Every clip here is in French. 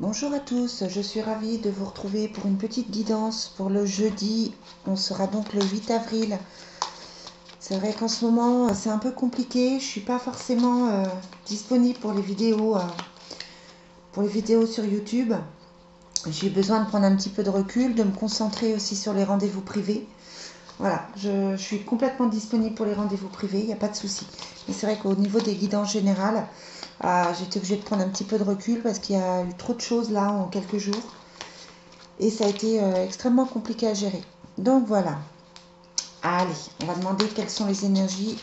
Bonjour à tous, je suis ravie de vous retrouver pour une petite guidance pour le jeudi. On sera donc le 8 avril. C'est vrai qu'en ce moment c'est un peu compliqué, je suis pas forcément disponible pour les vidéos sur YouTube. J'ai besoin de prendre un petit peu de recul, de me concentrer aussi sur les rendez-vous privés. Voilà, je suis complètement disponible pour les rendez-vous privés, il n'y a pas de souci. Mais c'est vrai qu'au niveau des guidances générales, j'étais obligée de prendre un petit peu de recul parce qu'il y a eu trop de choses là en quelques jours. Et ça a été extrêmement compliqué à gérer. Donc voilà. Allez, on va demander quelles sont les énergies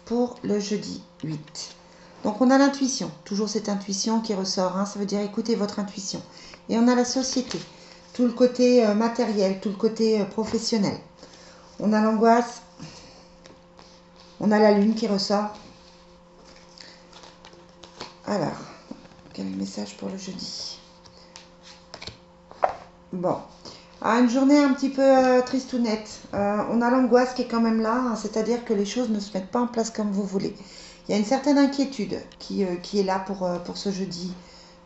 pour le jeudi 8. Donc on a l'intuition, toujours cette intuition qui ressort, hein, ça veut dire écoutez votre intuition. Et on a la société, tout le côté matériel, tout le côté professionnel. On a l'angoisse, on a la lune qui ressort. Alors, quel est le message pour le jeudi? Bon, une journée un petit peu tristounette. On a l'angoisse qui est quand même là, hein, c'est-à-dire que les choses ne se mettent pas en place comme vous voulez. Il y a une certaine inquiétude qui est là pour ce jeudi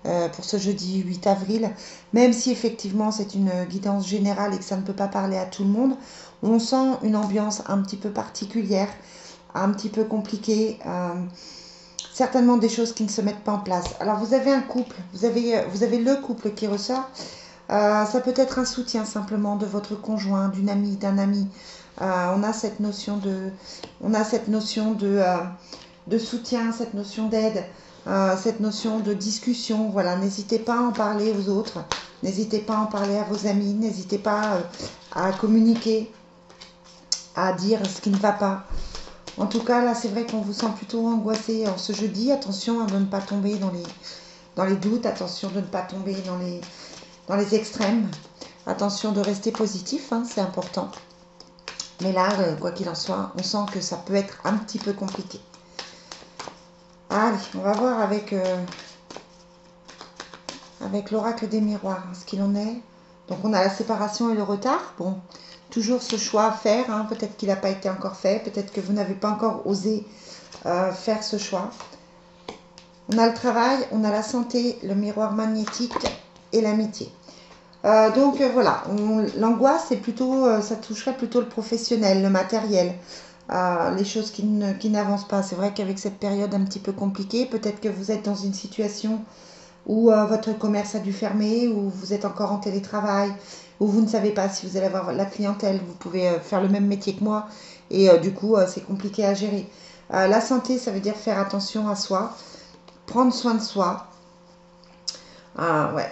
8 avril, même si effectivement c'est une guidance générale et que ça ne peut pas parler à tout le monde. On sent une ambiance un petit peu particulière, un petit peu compliquée. Certainement des choses qui ne se mettent pas en place. Alors vous avez un couple, vous avez le couple qui ressort. Ça peut être un soutien simplement de votre conjoint, d'une amie, d'un ami. On a cette notion de soutien, cette notion d'aide, cette notion de discussion. Voilà, n'hésitez pas à en parler aux autres, n'hésitez pas à en parler à vos amis, n'hésitez pas à communiquer, à dire ce qui ne va pas. En tout cas, là, c'est vrai qu'on vous sent plutôt angoissé en ce jeudi. Attention de ne pas tomber dans les doutes, attention de ne pas tomber dans les extrêmes. Attention de rester positif, hein, c'est important. Mais là, quoi qu'il en soit, on sent que ça peut être un petit peu compliqué. Allez, on va voir avec l'oracle des miroirs ce qu'il en est. Donc on a la séparation et le retard. Bon, toujours ce choix à faire. Hein. Peut-être qu'il n'a pas été encore fait. Peut-être que vous n'avez pas encore osé faire ce choix. On a le travail, on a la santé, le miroir magnétique et l'amitié. Voilà, l'angoisse, c'est plutôt, ça toucherait plutôt le professionnel, le matériel, les choses qui n'avancent pas. C'est vrai qu'avec cette période un petit peu compliquée, peut-être que vous êtes dans une situation où votre commerce a dû fermer, où vous êtes encore en télétravail, où vous ne savez pas si vous allez avoir la clientèle, vous pouvez faire le même métier que moi, et du coup, c'est compliqué à gérer. La santé, ça veut dire faire attention à soi, prendre soin de soi. Ouais,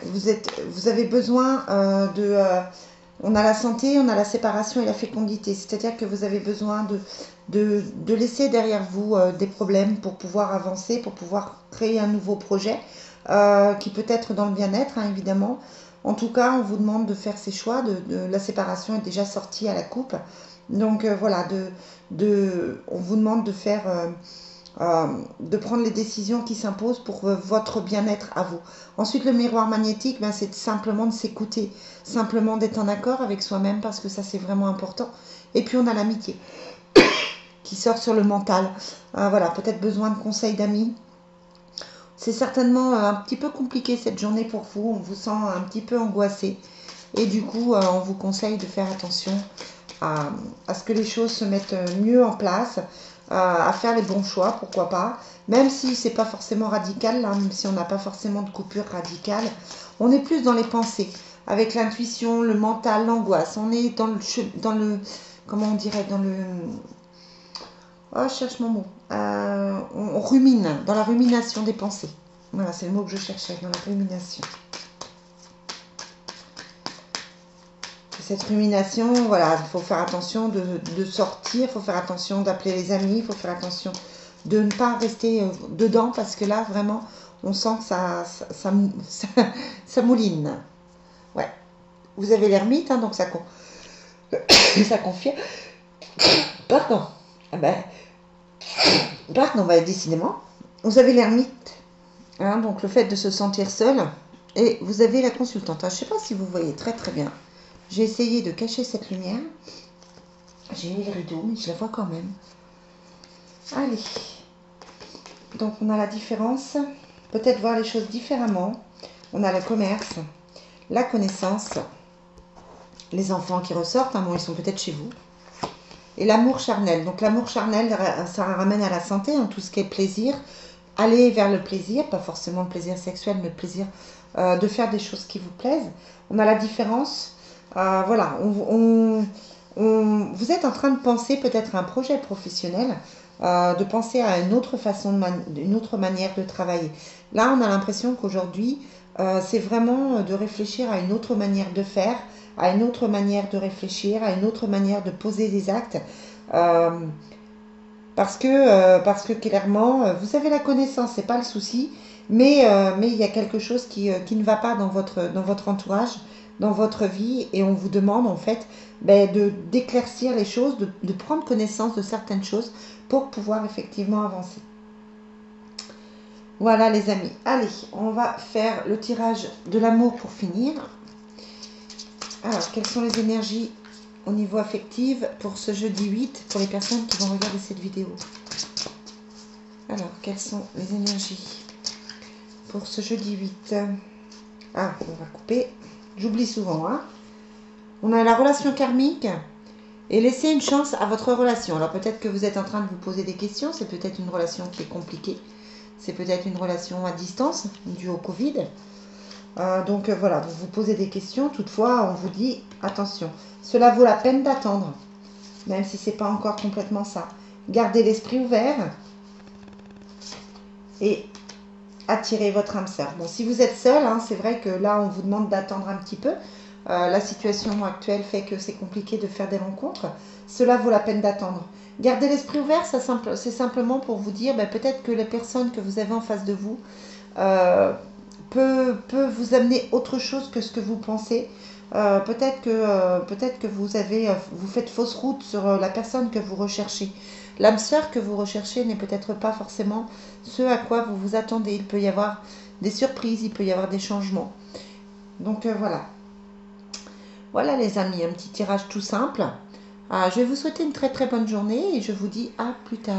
vous avez besoin on a la santé, on a la séparation et la fécondité. C'est-à-dire que vous avez besoin de laisser derrière vous des problèmes pour pouvoir avancer, pour pouvoir créer un nouveau projet qui peut être dans le bien-être, hein, évidemment. En tout cas, on vous demande de faire ces choix. La séparation est déjà sortie à la coupe. Donc voilà, on vous demande de prendre les décisions qui s'imposent pour votre bien-être à vous. Ensuite, le miroir magnétique, ben, c'est simplement de s'écouter, simplement d'être en accord avec soi-même parce que ça, c'est vraiment important. Et puis, on a l'amitié qui sort sur le mental. Voilà, peut-être besoin de conseils d'amis. C'est certainement un petit peu compliqué cette journée pour vous. On vous sent un petit peu angoissé. Et du coup, on vous conseille de faire attention à ce que les choses se mettent mieux en place, à faire les bons choix, pourquoi pas. Même si c'est pas forcément radical, hein, même si on n'a pas forcément de coupure radicale, on est plus dans les pensées, avec l'intuition, le mental, l'angoisse. On est comment on dirait, oh, je cherche mon mot. On rumine, dans la rumination des pensées. Voilà, c'est le mot que je cherchais, dans la rumination. Cette rumination, voilà, il faut faire attention de sortir, il faut faire attention d'appeler les amis, il faut faire attention de ne pas rester dedans parce que là, vraiment, on sent que ça mouline. Ouais. Vous avez l'ermite, hein, donc ça confirme. Pardon. Ah ben, pardon, bah, décidément. Vous avez l'ermite, hein, donc le fait de se sentir seul. Et vous avez la consultante. Je ne sais pas si vous voyez très très bien. J'ai essayé de cacher cette lumière. J'ai mis le rideau, mais je la vois quand même. Allez. Donc on a la différence. Peut-être voir les choses différemment. On a le commerce, la connaissance, les enfants qui ressortent, hein, bon, ils sont peut-être chez vous. Et l'amour charnel. Donc l'amour charnel, ça ramène à la santé, hein, tout ce qui est plaisir. Aller vers le plaisir, pas forcément le plaisir sexuel, mais le plaisir de faire des choses qui vous plaisent. On a la différence. Voilà, vous êtes en train de penser peut-être à un projet professionnel, de penser à une autre façon, une autre manière de travailler. Là, on a l'impression qu'aujourd'hui, c'est vraiment de réfléchir à une autre manière de faire, à une autre manière de réfléchir, à une autre manière de poser des actes. Parce que clairement, vous avez la connaissance, c'est pas le souci, mais il y a quelque chose qui ne va pas dans votre entourage, dans votre vie, et on vous demande en fait d'éclaircir les choses, de prendre connaissance de certaines choses pour pouvoir effectivement avancer. Voilà les amis, allez, on va faire le tirage de l'amour pour finir. Alors, quelles sont les énergies au niveau affectif pour ce jeudi 8 pour les personnes qui vont regarder cette vidéo? Alors, quelles sont les énergies pour ce jeudi 8? Ah, on va couper. J'oublie souvent, hein. On a la relation karmique et laisser une chance à votre relation. Alors, peut-être que vous êtes en train de vous poser des questions. C'est peut-être une relation qui est compliquée. C'est peut-être une relation à distance due au Covid. Donc voilà, vous vous posez des questions. Toutefois, on vous dit, attention, cela vaut la peine d'attendre. Même si ce n'est pas encore complètement ça. Gardez l'esprit ouvert. Et attirez votre âme sœur. Bon, si vous êtes seul, hein, c'est vrai que là, on vous demande d'attendre un petit peu. La situation actuelle fait que c'est compliqué de faire des rencontres. Cela vaut la peine d'attendre. Gardez l'esprit ouvert, c'est simplement pour vous dire, peut-être que les personnes que vous avez en face de vous peut vous amener autre chose que ce que vous pensez. Peut-être que vous faites fausse route sur la personne que vous recherchez. L'âme sœur que vous recherchez n'est peut-être pas forcément ce à quoi vous vous attendez. Il peut y avoir des surprises, il peut y avoir des changements. Donc voilà. Voilà les amis, un petit tirage tout simple. Je vais vous souhaiter une très très bonne journée et je vous dis à plus tard.